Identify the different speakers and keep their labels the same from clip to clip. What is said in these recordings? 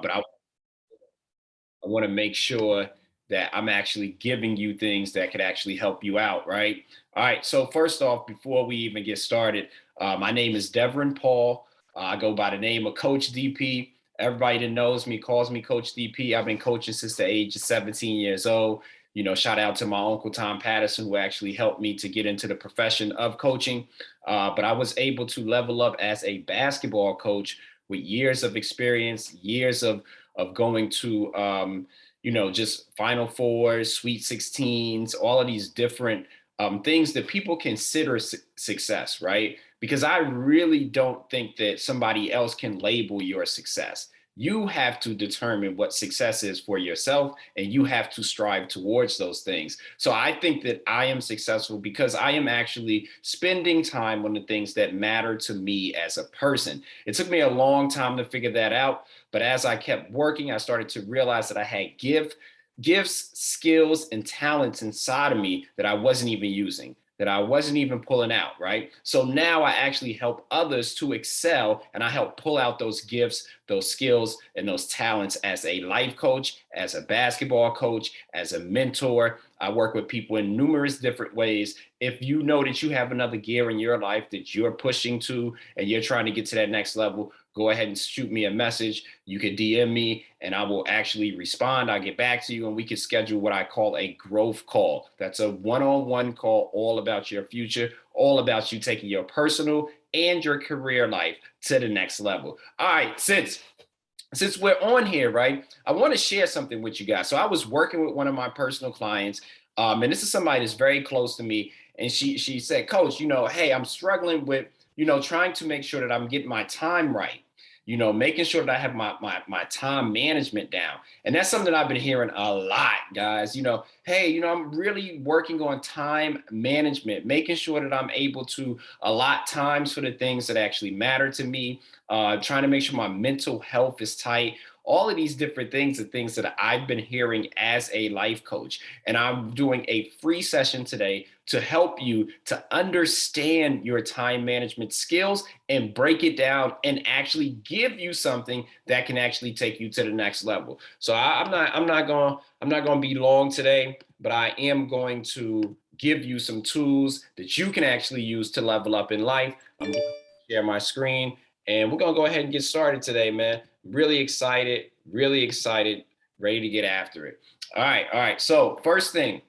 Speaker 1: But I want to make sure that I'm actually giving you things that could actually help you out, right? All right. So first off, before we even get started, my name is Devin Paul. I go by the name of Coach DP. Everybody that knows me calls me Coach DP. I've been coaching since the age of 17 years old. Shout out to my uncle Tom Patterson, who actually helped me to get into the profession of coaching. But I was able to level up as a basketball coach with years of experience, years of going to just Final Fours, Sweet 16s, all of these different things that people consider success, right? Because I really don't think that somebody else can label your success. You have to determine what success is for yourself, and you have to strive towards those things. So I think that I am successful because I am actually spending time on the things that matter to me as a person. It took me a long time to figure that out, but as I kept working, I started to realize that I had gifts, skills, and talents inside of me that I wasn't even using, that I wasn't even pulling out, right? So now I actually help others to excel, and I help pull out those gifts, those skills, and those talents as a life coach, as a basketball coach, as a mentor. I work with people in numerous different ways. If you know that you have another gear in your life that you're pushing to and you're trying to get to that next level, go ahead and shoot me a message. You can DM me and I will actually respond. I'll get back to you and we can schedule what I call a growth call. That's a one-on-one call all about your future, all about you taking your personal and your career life to the next level. All right, since we're on here, right, I want to share something with you guys. So I was working with one of my personal clients, and this is somebody that's very close to me. And she said, Coach, hey, I'm struggling with, trying to make sure that I'm getting my time right. Making sure that I have my time management down. And that's something I've been hearing a lot, guys. Hey, I'm really working on time management, making sure that I'm able to allot times for the things that actually matter to me, trying to make sure my mental health is tight. All of these different things are things that I've been hearing as a life coach. And I'm doing a free session today to help you to understand your time management skills and break it down and actually give you something that can actually take you to the next level. So I'm not going to be long today, but I am going to give you some tools that you can actually use to level up in life. I'm going to share my screen and we're going to go ahead and get started today, man. Really excited, ready to get after it. All right. So first thing,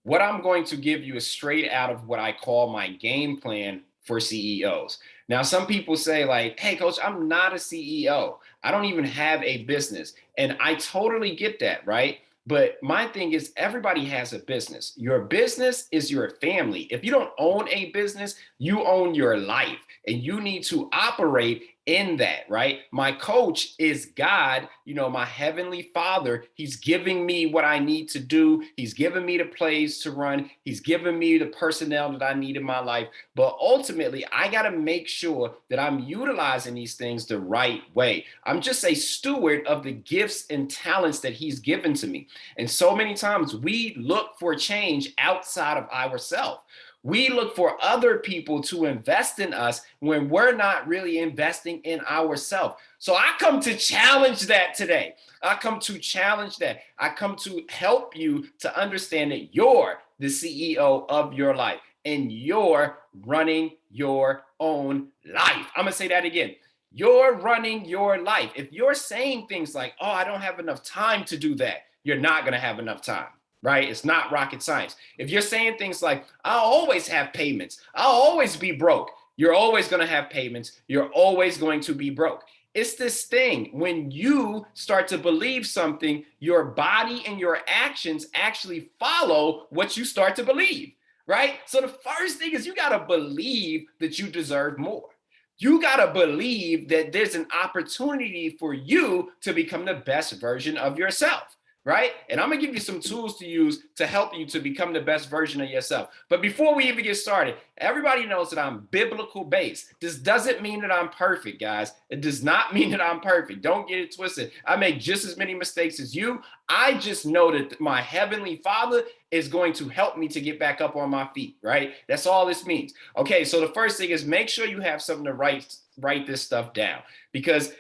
Speaker 1: what I'm going to give you is straight out of what I call my game plan for CEOs. Now, some people say like, hey, coach, I'm not a CEO. I don't even have a business. And I totally get that, right? But my thing is everybody has a business. Your business is your family. If you don't own a business, you own your life and you need to operate in that, right? My coach is God, my heavenly father. He's giving me what I need to do. He's giving me the plays to run. He's giving me the personnel that I need in my life. But ultimately, I got to make sure that I'm utilizing these things the right way. I'm just a steward of the gifts and talents that he's given to me. And so many times we look for change outside of ourselves. We look for other people to invest in us when we're not really investing in ourselves. So I come to challenge that today. I come to challenge that. I come to help you to understand that you're the CEO of your life and you're running your own life. I'm going to say that again. You're running your life. If you're saying things like, oh, I don't have enough time to do that, you're not going to have enough time. Right? It's not rocket science. If you're saying things like, I'll always have payments, I'll always be broke, you're always going to have payments, you're always going to be broke. It's this thing when you start to believe something, your body and your actions actually follow what you start to believe, right? So the first thing is you got to believe that you deserve more. You got to believe that there's an opportunity for you to become the best version of yourself. Right? And I'm going to give you some tools to use to help you to become the best version of yourself. But before we even get started, everybody knows that I'm biblical based. This doesn't mean that I'm perfect, guys. It does not mean that I'm perfect. Don't get it twisted. I make just as many mistakes as you. I just know that my heavenly father is going to help me to get back up on my feet, right? That's all this means. Okay, so the first thing is make sure you have something to write this stuff down because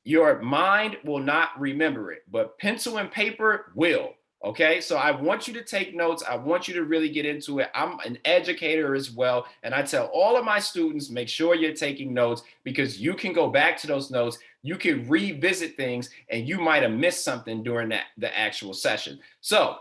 Speaker 1: Your mind will not remember it, but pencil and paper will. Okay, so I want you to take notes. I want you to really get into it. I'm an educator as well. And I tell all of my students, make sure you're taking notes because you can go back to those notes. You can revisit things and you might have missed something during the actual session. So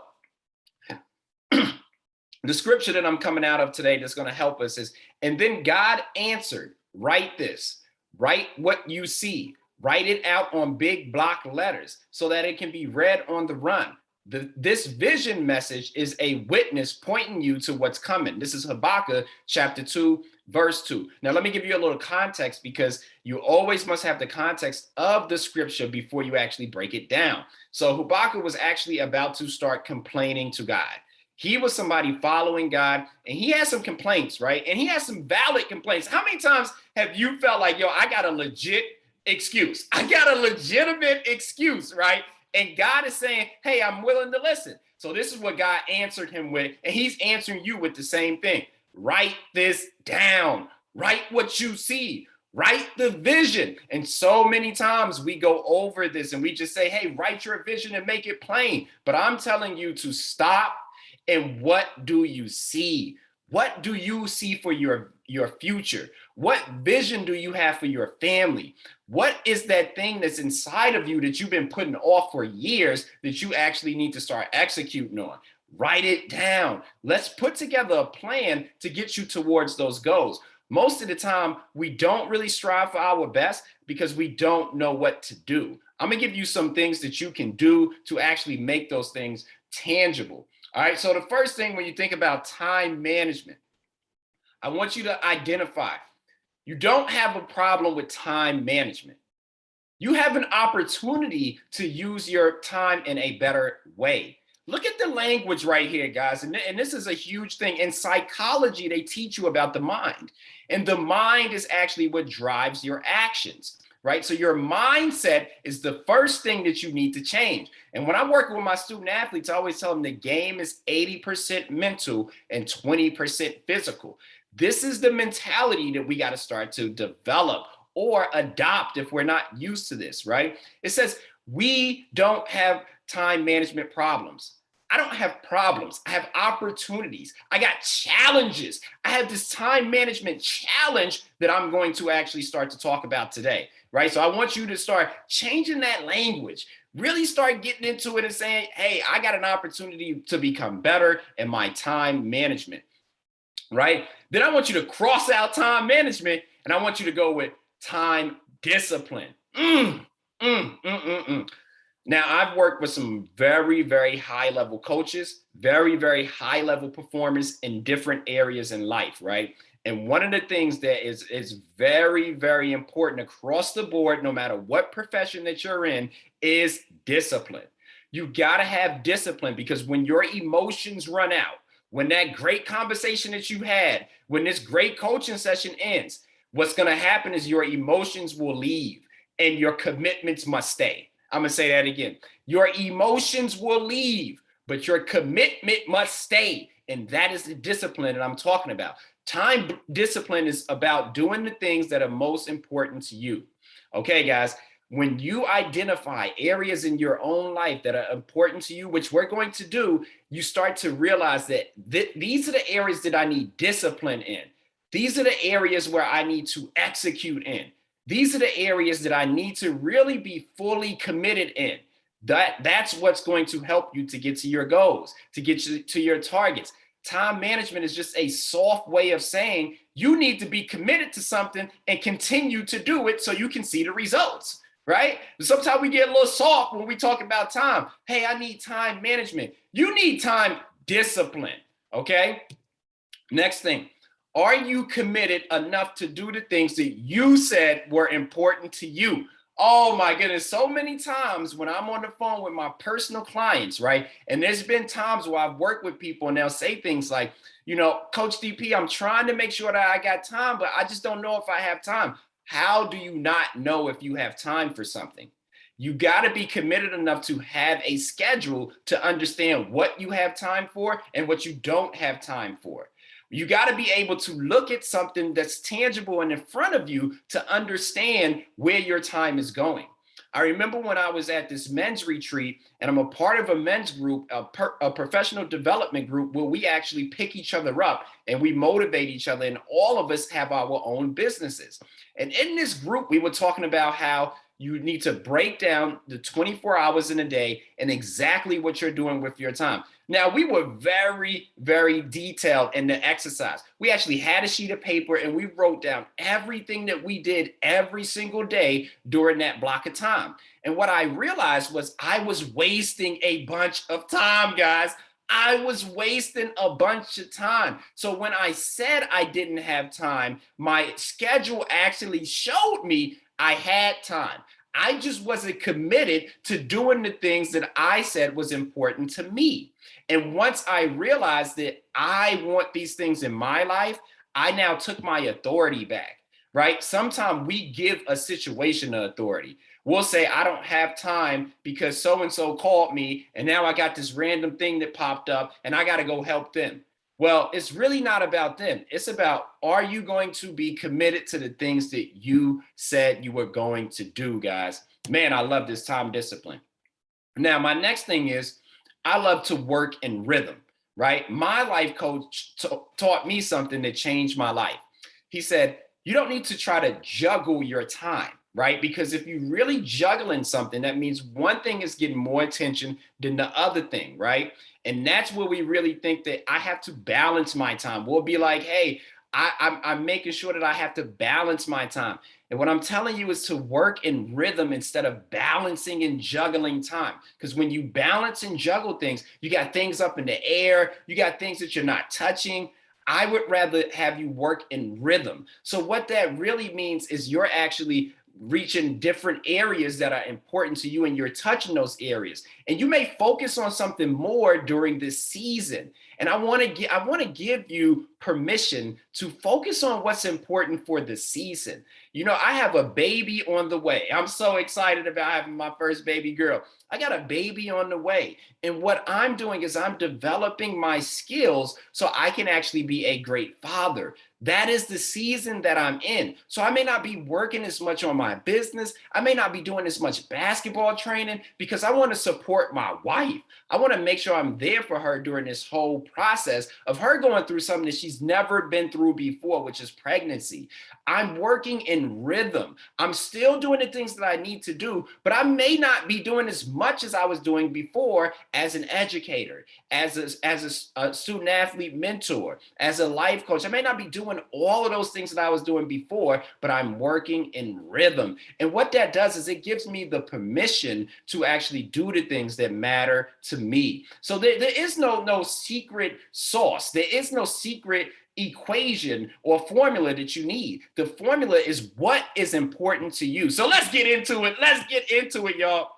Speaker 1: the scripture that I'm coming out of today that's going to help us is, and then God answered, write this, write what you see, write it out on big block letters so that it can be read on the run. This vision message is a witness pointing you to what's coming. This is Habakkuk chapter 2, verse 2. Now, let me give you a little context because you always must have the context of the scripture before you actually break it down. So Habakkuk was actually about to start complaining to God. He was somebody following God and he had some complaints, right? And he had some valid complaints. How many times have you felt like, yo, I got a legit excuse? I got a legitimate excuse, right? And God is saying, hey, I'm willing to listen. So this is what God answered him with. And he's answering you with the same thing. Write this down. Write what you see. Write the vision. And so many times we go over this and we just say, hey, write your vision and make it plain. But I'm telling you to stop. And what do you see? What do you see for your future? What vision do you have for your family? What is that thing that's inside of you that you've been putting off for years that you actually need to start executing on? Write it down. Let's put together a plan to get you towards those goals. Most of the time, we don't really strive for our best because we don't know what to do. I'm going to give you some things that you can do to actually make those things tangible. All right, so the first thing when you think about time management, I want you to identify you don't have a problem with time management. You have an opportunity to use your time in a better way. Look at the language right here, guys. And this is a huge thing. In psychology, they teach you about the mind. And the mind is actually what drives your actions, right? So your mindset is the first thing that you need to change. And when I'm working with my student athletes, I always tell them the game is 80% mental and 20% physical. This is the mentality that we got to start to develop or adopt if we're not used to this, right? It says, we don't have time management problems. I don't have problems. I have opportunities. I got challenges. I have this time management challenge that I'm going to actually start to talk about today, right? So I want you to start changing that language, really start getting into it and saying, hey, I got an opportunity to become better in my time management, right? Then I want you to cross out time management and I want you to go with time discipline. Now, I've worked with some very, very high level coaches, very, very high level performers in different areas in life, right? And one of the things that is very, very important across the board, no matter what profession that you're in, is discipline. You got to have discipline because when your emotions run out, when that great conversation that you had, when this great coaching session ends, what's going to happen is your emotions will leave and your commitments must stay. I'm going to say that again. Your emotions will leave, but your commitment must stay. And that is the discipline that I'm talking about. Time discipline is about doing the things that are most important to you. Okay, guys, when you identify areas in your own life that are important to you, which we're going to do, you start to realize that these are the areas that I need discipline in. These are the areas where I need to execute in. These are the areas that I need to really be fully committed in. That's what's going to help you to get to your goals, to get you to your targets. Time management is just a soft way of saying you need to be committed to something and continue to do it so you can see the results, right? Sometimes we get a little soft when we talk about time. Hey, I need time management. You need time discipline, okay? Next thing. Are you committed enough to do the things that you said were important to you? Oh my goodness, so many times when I'm on the phone with my personal clients, right? And there's been times where I've worked with people and they'll say things like, you know, Coach DP, I'm trying to make sure that I got time, but I just don't know if I have time. How do you not know if you have time for something? You got to be committed enough to have a schedule to understand what you have time for and what you don't have time for. You got to be able to look at something that's tangible and in front of you to understand where your time is going. I remember when I was at this men's retreat, and I'm a part of a men's group, a professional development group, where we actually pick each other up and we motivate each other, and all of us have our own businesses. And in this group, we were talking about how you need to break down the 24 hours in a day and exactly what you're doing with your time. Now, we were very, very detailed in the exercise. We actually had a sheet of paper and we wrote down everything that we did every single day during that block of time. And what I realized was I was wasting a bunch of time, guys. I was wasting a bunch of time. So when I said I didn't have time, my schedule actually showed me I had time. I just wasn't committed to doing the things that I said was important to me. And once I realized that I want these things in my life, I now took my authority back, right? Sometimes we give a situation authority. We'll say, I don't have time because so and so called me, and now I got this random thing that popped up, and I got to go help them. Well, it's really not about them. It's about, are you going to be committed to the things that you said you were going to do, guys? Man, I love this time discipline. Now, my next thing is I love to work in rhythm, right? My life coach taught me something that changed my life. He said, you don't need to try to juggle your time, right? Because if you're really juggling something, that means one thing is getting more attention than the other thing, right? And that's where we really think that I have to balance my time. We'll be like, hey, I'm making sure that I have to balance my time. And what I'm telling you is to work in rhythm instead of balancing and juggling time. Because when you balance and juggle things, you got things up in the air, you got things that you're not touching. I would rather have you work in rhythm. So what that really means is you're actually reaching different areas that are important to you and you're touching those areas. And you may focus on something more during this season. And I want to give you permission to focus on what's important for the season. You know, I have a baby on the way. I'm so excited about having my first baby girl. I got a baby on the way. And what I'm doing is I'm developing my skills so I can actually be a great father. That is the season that I'm in. So I may not be working as much on my business. I may not be doing as much basketball training because I want to support my wife. I want to make sure I'm there for her during this whole process of her going through something that she's never been through before, which is pregnancy. I'm working in rhythm. I'm still doing the things that I need to do, but I may not be doing as much as I was doing before as an educator, as a student athlete mentor, as a life coach. I may not be doing all of those things that I was doing before, but I'm working in rhythm. And what that does is it gives me the permission to actually do the things that matter to me. So there is no secret sauce. There is no secret equation or formula that you need. The formula is what is important to you. So let's get into it. Let's get into it, y'all.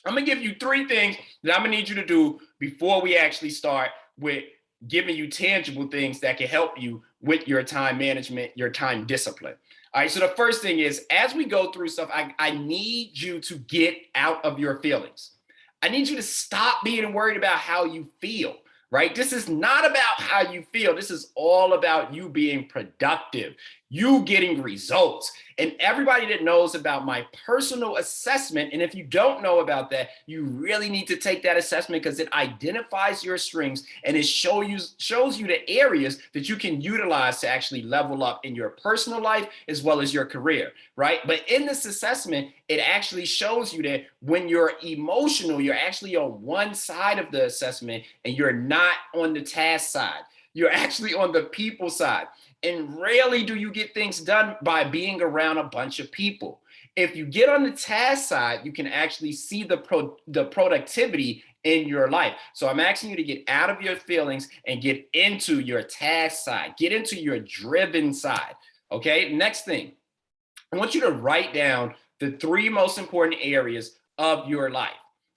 Speaker 1: I'm going to give you 3 things that I'm going to need you to do before we actually start with giving you tangible things that can help you with your time management, your time discipline. All right. So the first thing is, as we go through stuff, I need you to get out of your feelings. I need you to stop being worried about how you feel, right? This is not about how you feel. This is all about you being productive, you getting results. And everybody that knows about my personal assessment, and if you don't know about that, you really need to take that assessment because it identifies your strengths and it shows you the areas that you can utilize to actually level up in your personal life as well as your career, right? But in this assessment, it actually shows you that when you're emotional, you're actually on one side of the assessment and you're not on the task side. You're actually on the people side. And rarely do you get things done by being around a bunch of people. If you get on the task side, you can actually see the productivity in your life. So I'm asking you to get out of your feelings and get into your task side. Get into your driven side. Okay, next thing. I want you to write down the 3 most important areas of your life.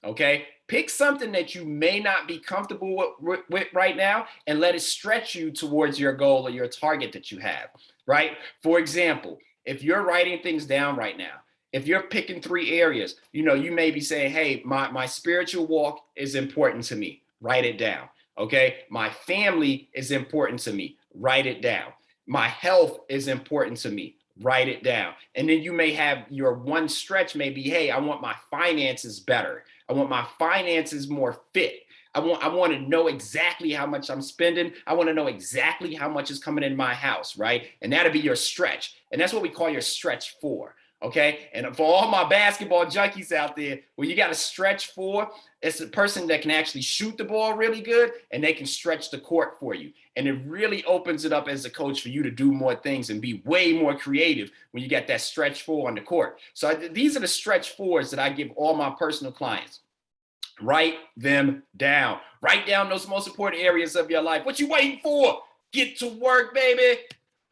Speaker 1: Okay, pick something that you may not be comfortable with right now and let it stretch you towards your goal or your target that you have, right? For example, if you're writing things down right now, if you're picking 3 areas, you may be saying, hey, my spiritual walk is important to me. Write it down. Okay, my family is important to me. Write it down. My health is important to me. Write it down. And then you may have your one stretch may be, hey, I want my finances better. I want my finances more fit. I want to know exactly how much I'm spending. I want to know exactly how much is coming in my house, right? And that'll be your stretch. And that's what we call your stretch four. Okay. And for all my basketball junkies out there, when you got a stretch four, it's a person that can actually shoot the ball really good and they can stretch the court for you. And it really opens it up as a coach for you to do more things and be way more creative when you got that stretch four on the court. So these are the stretch fours that I give all my personal clients. Write them down. Write down those most important areas of your life. What you waiting for? Get to work, baby.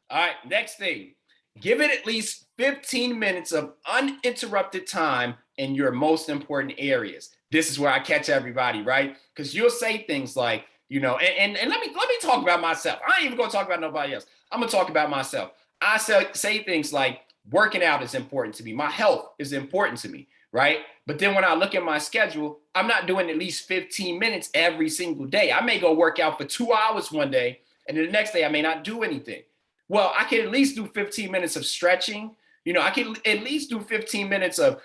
Speaker 1: All right, next thing. Give it at least 15 minutes of uninterrupted time in your most important areas. This is where I catch everybody, right? Because you'll say things like, and let me talk about myself. I ain't even gonna talk about nobody else. I'm gonna talk about myself. I say things like working out is important to me. My health is important to me, right? But then when I look at my schedule, I'm not doing at least 15 minutes every single day. I may go work out for 2 hours one day, and then the next day I may not do anything. Well, I can at least do 15 minutes of stretching. I can at least do 15 minutes of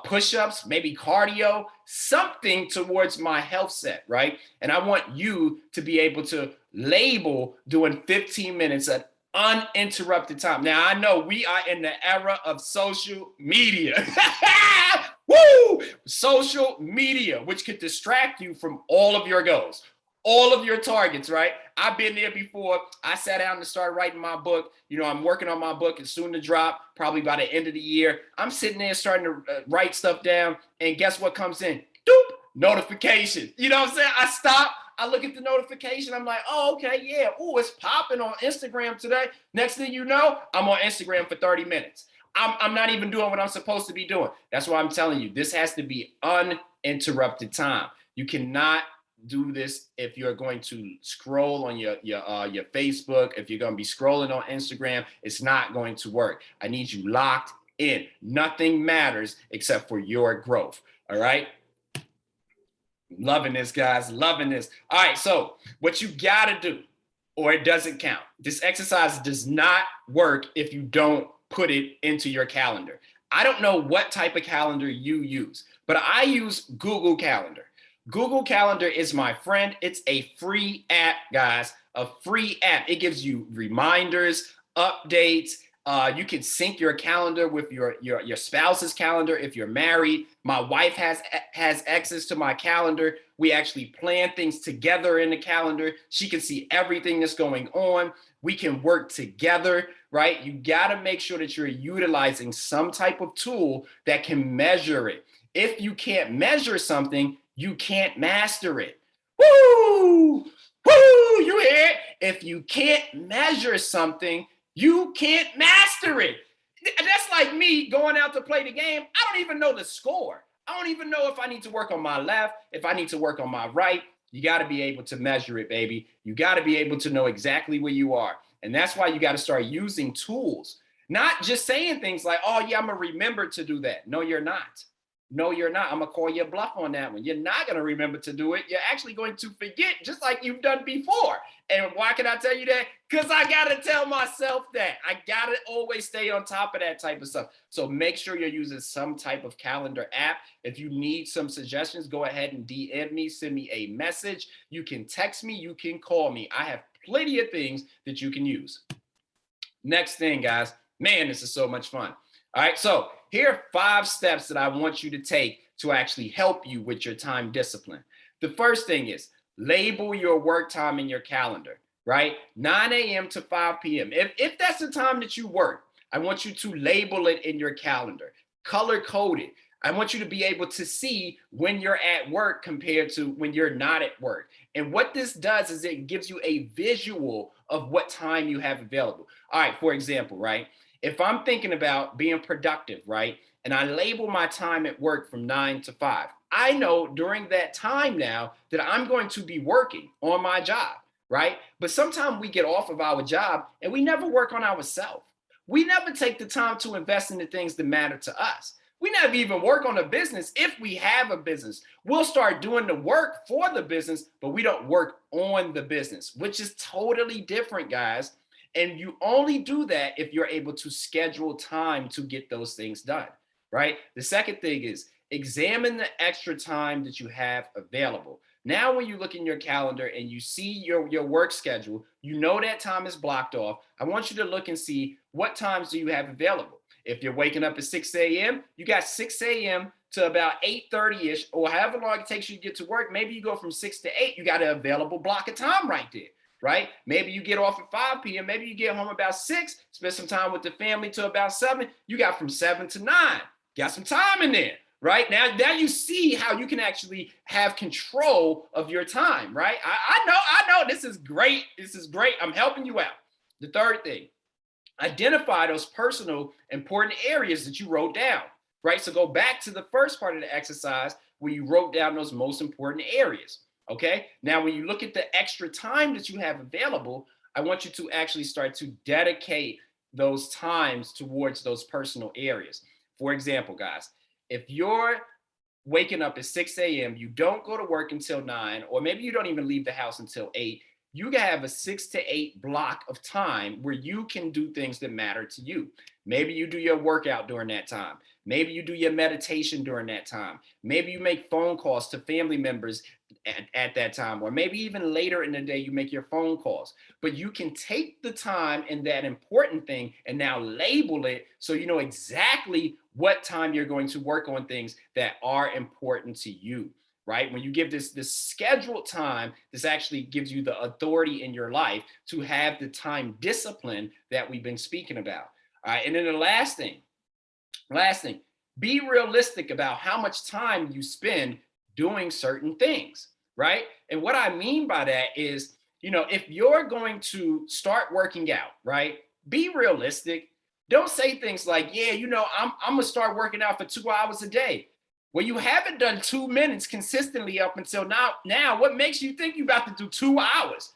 Speaker 1: push-ups, maybe cardio, something towards my health set, right? And I want you to be able to label doing 15 minutes at uninterrupted time. Now, I know we are in the era of social media. Woo! Social media, which could distract you from all of your goals, all of your targets, right? I've been there before. I sat down to start writing my book. I'm working on my book. It's soon to drop, probably by the end of the year. I'm sitting there starting to write stuff down. And guess what comes in? Doop! Notification. You know what I'm saying? I stop. I look at the notification. I'm like, oh, okay, yeah. Oh, it's popping on Instagram today. Next thing you know, I'm on Instagram for 30 minutes. I'm not even doing what I'm supposed to be doing. That's why I'm telling you, this has to be uninterrupted time. You cannot do this if you're going to scroll on your Facebook. If you're going to be scrolling on Instagram, it's not going to work. I need you locked in. Nothing matters except for your growth. All right. Loving this, guys. Loving this. All right. So what you got to do, or it doesn't count. This exercise does not work if you don't put it into your calendar. I don't know what type of calendar you use, but I use Google Calendar. Google Calendar is my friend. It's a free app, guys, a free app. It gives you reminders, updates. You can sync your calendar with your spouse's calendar if you're married. My wife has access to my calendar. We actually plan things together in the calendar. She can see everything that's going on. We can work together, right? You got to make sure that you're utilizing some type of tool that can measure it. If you can't measure something, you can't master it. Woo! Woo! You hear it? If you can't measure something, you can't master it. That's like me going out to play the game. I don't even know the score. I don't even know if I need to work on my left, if I need to work on my right. You got to be able to measure it, baby. You got to be able to know exactly where you are. And that's why you got to start using tools, not just saying things like, oh, yeah, I'm going to remember to do that. No, you're not. No, you're not. I'm going to call you a bluff on that one. You're not going to remember to do it. You're actually going to forget just like you've done before. And why can I tell you that? Because I got to tell myself that. I got to always stay on top of that type of stuff. So make sure you're using some type of calendar app. If you need some suggestions, go ahead and DM me, send me a message. You can text me, you can call me. I have plenty of things that you can use. Next thing, guys. Man, this is so much fun. All right, so here are 5 steps that I want you to take to actually help you with your time discipline. The first thing is label your work time in your calendar, right? 9 a.m. to 5 p.m. If that's the time that you work, I want you to label it in your calendar, color code it. I want you to be able to see when you're at work compared to when you're not at work. And what this does is it gives you a visual of what time you have available. All right, for example, right? If I'm thinking about being productive, right, and I label my time at work from 9 to 5, I know during that time now that I'm going to be working on my job, right? But sometimes we get off of our job and we never work on ourselves. We never take the time to invest in the things that matter to us. We never even work on a business if we have a business. We'll start doing the work for the business, but we don't work on the business, which is totally different, guys. And you only do that if you're able to schedule time to get those things done, right? The second thing is examine the extra time that you have available. Now, when you look in your calendar and you see your work schedule, you know that time is blocked off. I want you to look and see what times do you have available. If you're waking up at 6 a.m., you got 6 a.m. to about 8:30-ish, or however long it takes you to get to work. Maybe you go from 6 to 8, you got an available block of time right there, right? Maybe you get off at 5 p.m., maybe you get home about 6, spend some time with the family to about 7. You got from 7 to 9. Got some time in there, right? Now you see how you can actually have control of your time, right? I know this is great. This is great. I'm helping you out. The third thing, identify those personal important areas that you wrote down, right? So go back to the first part of the exercise where you wrote down those most important areas. Okay. Now, when you look at the extra time that you have available, I want you to actually start to dedicate those times towards those personal areas. For example, guys, if you're waking up at 6 a.m., you don't go to work until 9, or maybe you don't even leave the house until 8, you can have a 6 to 8 block of time where you can do things that matter to you. Maybe you do your workout during that time. Maybe you do your meditation during that time. Maybe you make phone calls to family members at that time, or maybe even later in the day, you make your phone calls. But you can take the time and that important thing and now label it so you know exactly what time you're going to work on things that are important to you. Right? When you give this scheduled time, this actually gives you the authority in your life to have the time discipline that we've been speaking about. All right. And then the last thing, be realistic about how much time you spend doing certain things. Right? And what I mean by that is, if you're going to start working out, right? Be realistic. Don't say things like, yeah, I'm going to start working out for 2 hours a day. Well, you haven't done 2 minutes consistently up until now. What makes you think you're about to do 2 hours?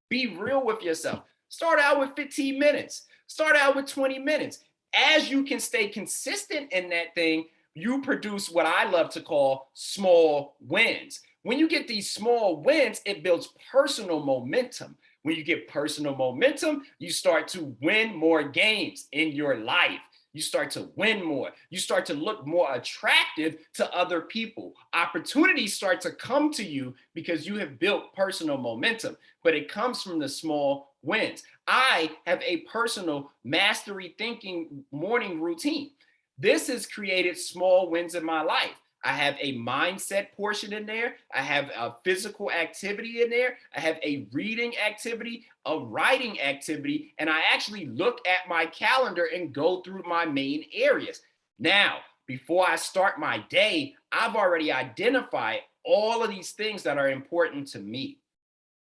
Speaker 1: Be real with yourself. Start out with 15 minutes. Start out with 20 minutes. As you can stay consistent in that thing, you produce what I love to call small wins. When you get these small wins, it builds personal momentum. When you get personal momentum, you start to win more games in your life. You start to win more. You start to look more attractive to other people. Opportunities start to come to you because you have built personal momentum, but it comes from the small wins. I have a personal mastery thinking morning routine. This has created small wins in my life. I have a mindset portion in there. I have a physical activity in there. I have a reading activity, a writing activity, and I actually look at my calendar and go through my main areas. Now, before I start my day, I've already identified all of these things that are important to me.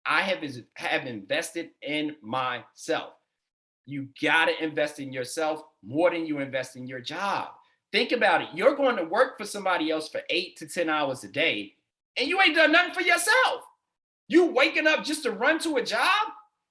Speaker 1: I have invested in myself. You got to invest in yourself more than you invest in your job. Think about it. You're going to work for somebody else for 8 to 10 hours a day, and you ain't done nothing for yourself. You waking up just to run to a job?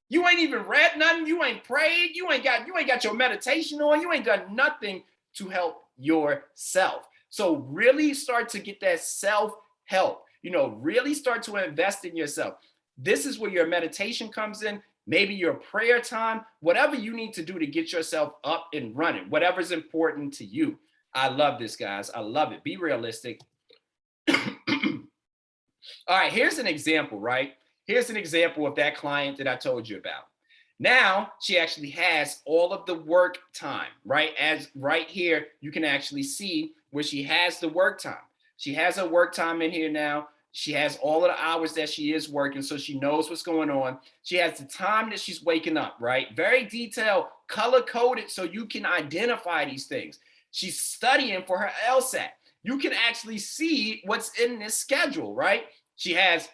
Speaker 1: You ain't even read nothing. You ain't prayed. You ain't got your meditation on. You ain't done nothing to help yourself. So really start to get that self-help. Really start to invest in yourself. This is where your meditation comes in. Maybe your prayer time, whatever you need to do to get yourself up and running, whatever's important to you. I love this, guys. I love it. Be realistic. All right, here's an example, right? Here's an example of that client that I told you about. Now she actually has all of the work time, right? As right here, you can actually see where she has the work time. She has her work time in here now. She has all of the hours that she is working, so she knows what's going on. She has the time that she's waking up, right? Very detailed, color-coded, so you can identify these things. She's studying for her LSAT. You can actually see what's in this schedule, right? She has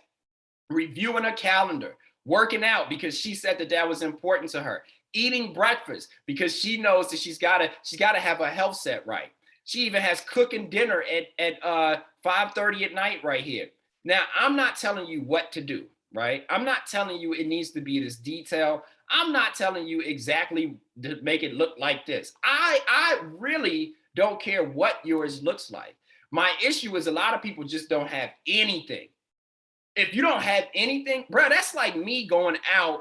Speaker 1: reviewing her calendar, working out because she said that was important to her, eating breakfast because she knows that she's got to have her health set right. She even has cooking dinner at 5:30 at night right here. Now, I'm not telling you what to do, right? I'm not telling you it needs to be this detail. I'm not telling you exactly to make it look like this. I really don't care what yours looks like. My issue is a lot of people just don't have anything. If you don't have anything, bro, that's like me going out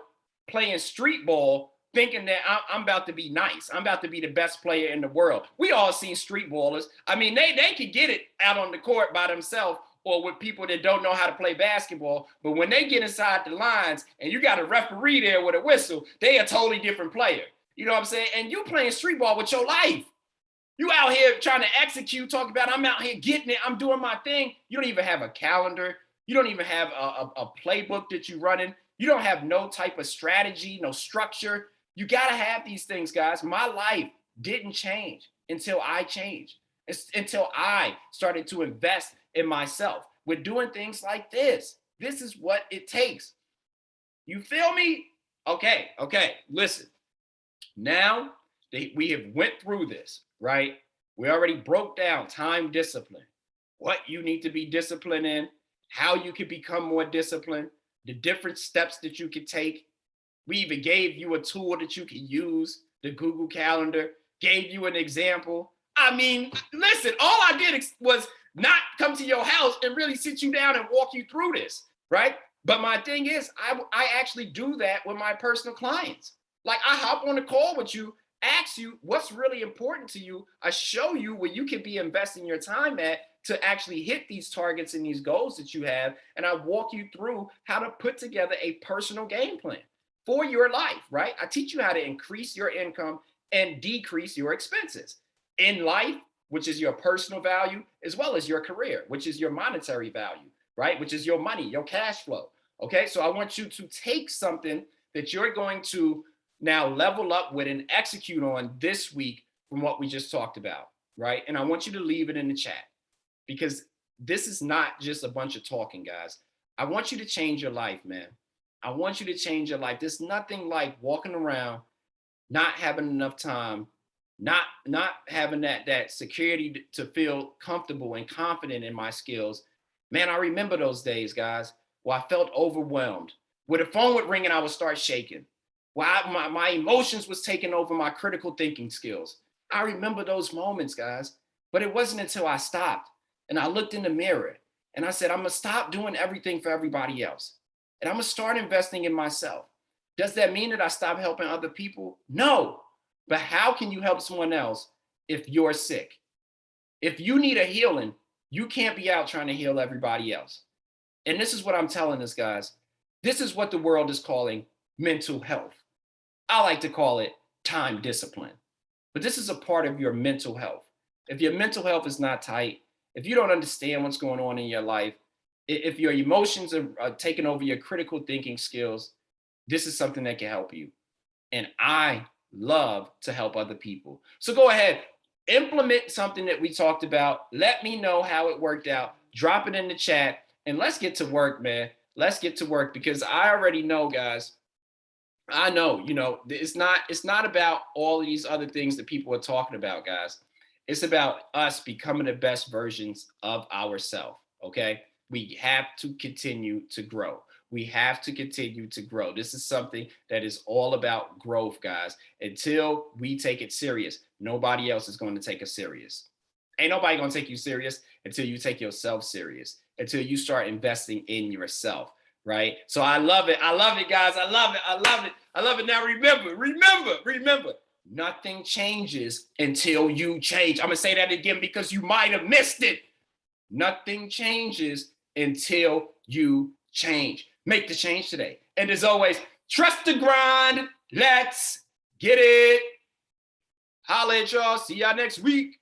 Speaker 1: playing street ball, thinking that I'm about to be nice. I'm about to be the best player in the world. We all seen street ballers. I mean, they could get it out on the court by themselves or with people that don't know how to play basketball. But when they get inside the lines and you got a referee there with a whistle, they a totally different player. You know what I'm saying? And you playing street ball with your life. You out here trying to execute, talk about I'm out here getting it. I'm doing my thing. You don't even have a calendar. You don't even have a playbook that you're running. You don't have no type of strategy, no structure. You got to have these things, guys. My life didn't change until I changed. It's until I started to invest in myself. We're doing things like this. This is what it takes. You feel me? Okay. Listen. Now we have went through this, right? We already broke down time discipline, what you need to be disciplined in, how you can become more disciplined, the different steps that you could take. We even gave you a tool that you can use, the Google Calendar, gave you an example. I mean, listen, all I did was not come to your house and really sit you down and walk you through this, right? But my thing is, I actually do that with my personal clients. Like I hop on a call with you, ask you what's really important to you. I show you where you can be investing your time at to actually hit these targets and these goals that you have. And I walk you through how to put together a personal game plan for your life, right? I teach you how to increase your income and decrease your expenses in life, which is your personal value, as well as your career, which is your monetary value, right? Which is your money, your cash flow. Okay, so I want you to take something that you're going to now level up with and execute on this week from what we just talked about, right? And I want you to leave it in the chat because this is not just a bunch of talking, guys. I want you to change your life, man. I want you to change your life. There's nothing like walking around, not having enough time, not having that security to feel comfortable and confident in my skills. Man, I remember those days, guys, where I felt overwhelmed. Where the phone would ring and I would start shaking. Where my emotions was taking over my critical thinking skills. I remember those moments, guys. But it wasn't until I stopped and I looked in the mirror and I said, I'm going to stop doing everything for everybody else. And I'm going to start investing in myself. Does that mean that I stop helping other people? No. But how can you help someone else if you're sick? If you need a healing, you can't be out trying to heal everybody else. And this is what I'm telling us, guys. This is what the world is calling mental health. I like to call it time discipline. But this is a part of your mental health. If your mental health is not tight, if you don't understand what's going on in your life, if your emotions are taking over your critical thinking skills, this is something that can help you. And I love to help other people. So go ahead, implement something that we talked about. Let me know how it worked out. Drop it in the chat and let's get to work, man. Let's get to work because I already know, guys. I know, it's not about all of these other things that people are talking about, guys. It's about us becoming the best versions of ourselves. Okay. We have to continue to grow. We have to continue to grow. This is something that is all about growth, guys. Until we take it serious, nobody else is going to take us serious. Ain't nobody going to take you serious until you take yourself serious, until you start investing in yourself, right? So I love it. I love it, guys. I love it. Now remember, nothing changes until you change. I'm going to say that again because you might have missed it. Nothing changes until you change. Make the change today. And as always, trust the grind. Let's get it. Holla at y'all. See y'all next week.